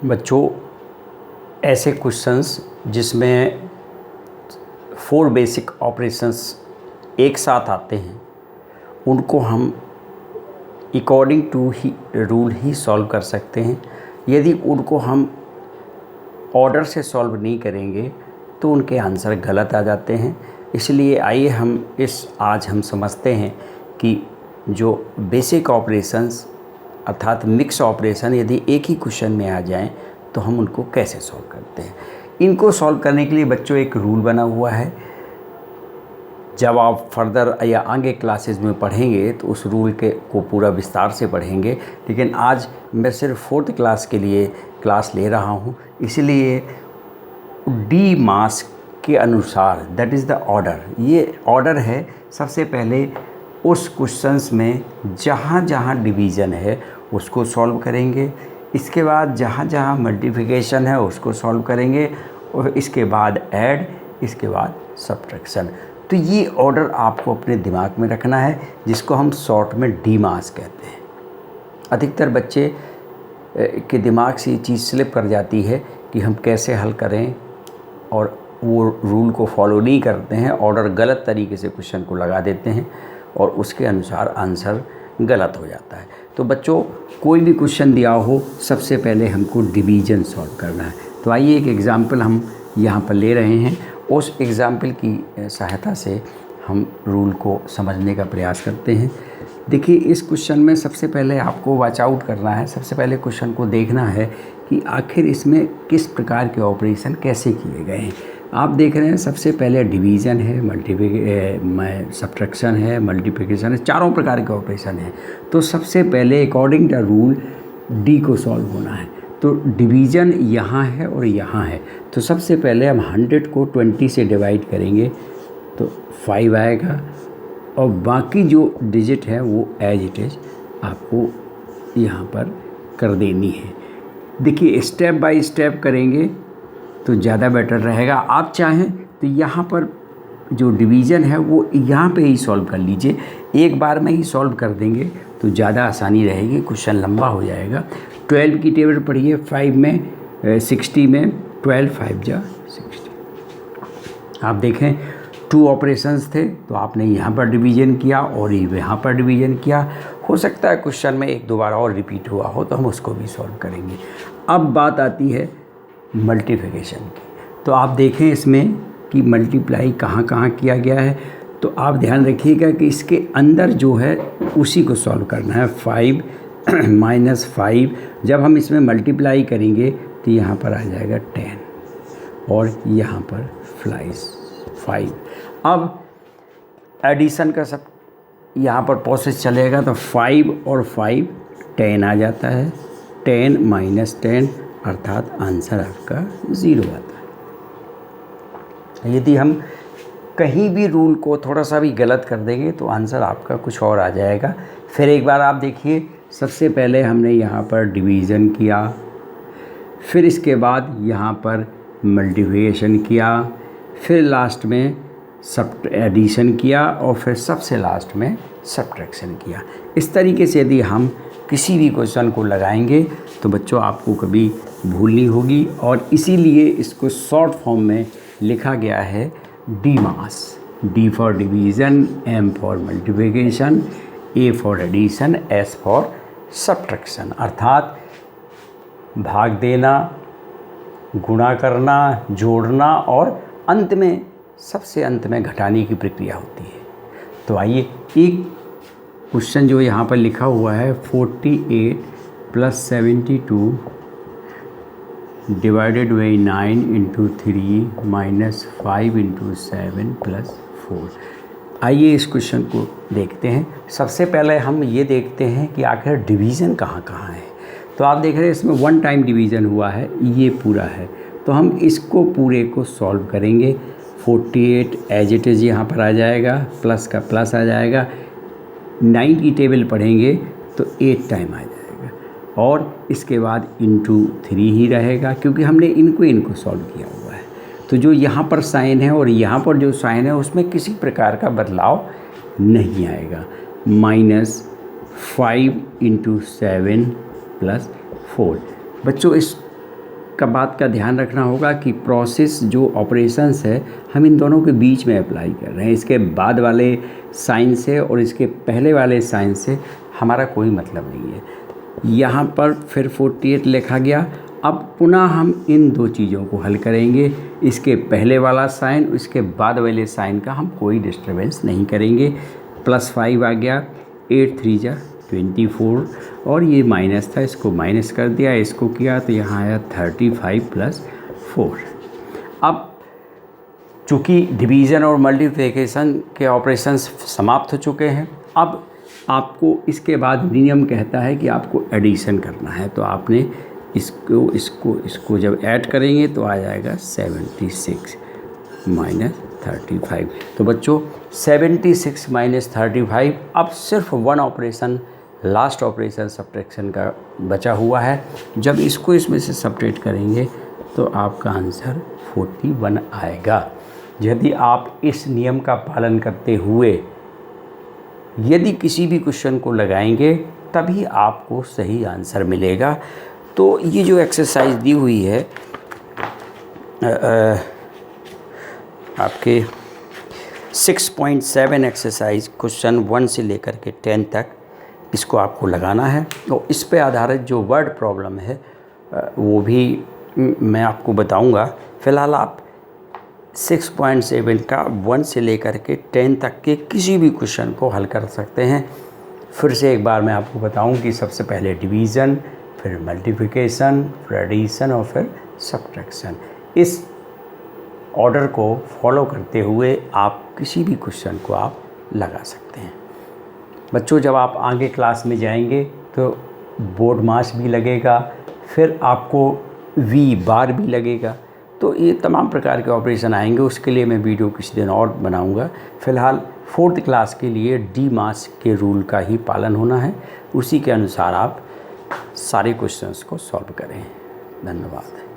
बच्चों, ऐसे क्वेश्चंस जिसमें 4 बेसिक ऑपरेशंस एक साथ आते हैं उनको हम अकॉर्डिंग टू ही रूल ही सॉल्व कर सकते हैं। यदि उनको हम ऑर्डर से सॉल्व नहीं करेंगे तो उनके आंसर गलत आ जाते हैं। इसलिए आइए आज हम समझते हैं कि जो बेसिक ऑपरेशंस अर्थात मिक्स ऑपरेशन यदि एक ही क्वेश्चन में आ जाएं तो हम उनको कैसे सॉल्व करते हैं। इनको सॉल्व करने के लिए बच्चों एक रूल बना हुआ है। जब आप फर्दर या आगे क्लासेस में पढ़ेंगे तो उस रूल को पूरा विस्तार से पढ़ेंगे, लेकिन आज मैं सिर्फ 4th क्लास के लिए क्लास ले रहा हूँ। इसलिए डी मास के अनुसार दैट इज़ द ऑर्डर, ये ऑर्डर है। सबसे पहले उस क्वेश्चंस में जहाँ जहाँ डिवीज़न है उसको सॉल्व करेंगे, इसके बाद जहाँ जहाँ मल्टीप्लिकेशन है उसको सॉल्व करेंगे, और इसके बाद ऐड, इसके बाद सब्ट्रैक्शन। तो ये ऑर्डर आपको अपने दिमाग में रखना है, जिसको हम शॉर्ट में डी मास कहते हैं। अधिकतर बच्चे के दिमाग से ये चीज़ स्लिप कर जाती है कि हम कैसे हल करें, और वो रूल को फॉलो नहीं करते हैं, ऑर्डर गलत तरीके से क्वेश्चन को लगा देते हैं और उसके अनुसार आंसर गलत हो जाता है। तो बच्चों, कोई भी क्वेश्चन दिया हो सबसे पहले हमको डिवीज़न सॉल्व करना है। तो आइए एक एग्ज़ाम्पल हम यहाँ पर ले रहे हैं, उस एग्ज़ाम्पल की सहायता से हम रूल को समझने का प्रयास करते हैं। देखिए, इस क्वेश्चन में सबसे पहले आपको वॉच आउट करना है। सबसे पहले क्वेश्चन को देखना है कि आखिर इसमें किस प्रकार के ऑपरेशन कैसे किए गए हैं। आप देख रहे हैं सबसे पहले डिवीज़न है, सब्ट्रैक्शन है, मल्टीप्लिकेशन है, चारों प्रकार के ऑपरेशन हैं। तो सबसे पहले अकॉर्डिंग टू रूल डी को सॉल्व होना है। तो डिवीज़न यहाँ है और यहाँ है, तो सबसे पहले हम 100 को 20 से डिवाइड करेंगे तो 5 आएगा, और बाकी जो डिजिट है वो एज इट इज़ आपको यहाँ पर कर देनी है। देखिए, स्टेप बाय स्टेप करेंगे तो ज़्यादा बेटर रहेगा। आप चाहें तो यहाँ पर जो डिवीज़न है वो यहाँ पे ही सॉल्व कर लीजिए, एक बार में ही सॉल्व कर देंगे तो ज़्यादा आसानी रहेगी, क्वेश्चन लंबा हो जाएगा। 12 की टेबल पढ़िए, 5 में 60 में 12 5 जा 60। आप देखें 2 ऑपरेशंस थे, तो आपने यहाँ पर डिवीज़न किया और यहाँ पर डिवीज़न किया। हो सकता है क्वेश्चन में एक दो बार और रिपीट हुआ हो तो हम उसको भी सॉल्व करेंगे। अब बात आती है मल्टीप्लिकेशन की। तो आप देखें इसमें कि मल्टीप्लाई कहाँ कहाँ किया गया है, तो आप ध्यान रखिएगा कि इसके अंदर जो है उसी को सॉल्व करना है। 5 माइनस 5 जब हम इसमें मल्टीप्लाई करेंगे तो यहाँ पर आ जाएगा 10 और यहाँ पर 5। अब एडिशन का सब यहाँ पर प्रोसेस चलेगा, तो 5 और 5 10 आ जाता है, 10 माइनस 10 अर्थात आंसर आपका 0 आता है। यदि हम कहीं भी रूल को थोड़ा सा भी गलत कर देंगे तो आंसर आपका कुछ और आ जाएगा। फिर एक बार आप देखिए, सबसे पहले हमने यहाँ पर डिवीज़न किया, फिर इसके बाद यहाँ पर मल्टीप्लिकेशन किया, फिर लास्ट में एडिशन किया और फिर सबसे लास्ट में सब्ट्रैक्शन किया। इस तरीके से यदि हम किसी भी क्वेश्चन को लगाएंगे तो बच्चों आपको कभी भूल नहीं होगी, और इसीलिए इसको शॉर्ट फॉर्म में लिखा गया है D MAS. D for division, M for multiplication, A for addition, S for subtraction, अर्थात भाग देना, गुणा करना, जोड़ना और अंत में सबसे अंत में घटाने की प्रक्रिया होती है। तो आइए एक क्वेश्चन जो यहाँ पर लिखा हुआ है 48 + 72 डिवाइडेड बाई 9 × 3 माइनस 5 × 7 + 4। आइए इस क्वेश्चन को देखते हैं। सबसे पहले हम ये देखते हैं कि आखिर डिवीज़न कहाँ कहाँ है। तो आप देख रहे हैं इसमें 1 टाइम डिवीज़न हुआ है, ये पूरा है, तो हम इसको पूरे को सॉल्व करेंगे। 48 एज इट इज़ यहाँ पर आ जाएगा, प्लस का प्लस आ जाएगा, 9 की टेबल पढ़ेंगे तो 8 टाइम आ जाएगा, और इसके बाद इंटू 3 ही रहेगा क्योंकि हमने इनको सॉल्व किया हुआ है। तो जो यहाँ पर साइन है और यहाँ पर जो साइन है उसमें किसी प्रकार का बदलाव नहीं आएगा। -5 × 7 + 4। बच्चों, इस बात का ध्यान रखना होगा कि प्रोसेस जो ऑपरेशंस है हम इन दोनों के बीच में अप्लाई कर रहे हैं। इसके बाद वाले साइन से और इसके पहले वाले साइन से हमारा कोई मतलब नहीं है। यहाँ पर फिर 48 लिखा गया। अब पुनः हम इन दो चीज़ों को हल करेंगे। इसके पहले वाला साइन, इसके बाद वाले साइन का हम कोई डिस्टर्बेंस नहीं करेंगे। +5 आ गया, 8 3 जा 24 और ये माइनस था, इसको माइनस कर दिया, इसको किया तो यहाँ आया 35 + 4। अब चूँकि डिवीज़न और मल्टीप्लिकेशन के ऑपरेशंस समाप्त हो चुके हैं, अब आपको इसके बाद नियम कहता है कि आपको एडिशन करना है। तो आपने इसको जब ऐड करेंगे तो आ जाएगा 76 - 35। तो बच्चों 76 - 35। अब सिर्फ one operation, last operation subtraction का बचा हुआ है। जब इसको इसमें से सब्ट्रैक्ट करेंगे तो आपका आंसर 41 आएगा। यदि आप इस नियम का पालन करते हुए यदि किसी भी क्वेश्चन को लगाएंगे तभी आपको सही आंसर मिलेगा। तो ये जो एक्सरसाइज दी हुई है आपके 6.7 एक्सरसाइज क्वेश्चन 1 से लेकर के 10 तक, इसको आपको लगाना है। तो इस पे आधारित जो वर्ड प्रॉब्लम है वो भी मैं आपको बताऊंगा। फ़िलहाल आप 6.7 का 1 से लेकर के 10 तक के किसी भी क्वेश्चन को हल कर सकते हैं। फिर से एक बार मैं आपको बताऊं कि सबसे पहले डिवीज़न, फिर मल्टीप्लिकेशन, फिर एडिशन और फिर सब्ट्रैक्शन। इस ऑर्डर को फॉलो करते हुए आप किसी भी क्वेश्चन को आप लगा सकते हैं। बच्चों जब आप आगे क्लास में जाएंगे तो बोर्ड मास भी लगेगा, फिर आपको वी बार भी लगेगा। तो ये तमाम प्रकार के ऑपरेशन आएंगे। उसके लिए मैं वीडियो किसी दिन और बनाऊंगा। फ़िलहाल 4th क्लास के लिए डी मास के रूल का ही पालन होना है। उसी के अनुसार आप सारे क्वेश्चंस को सॉल्व करें। धन्यवाद।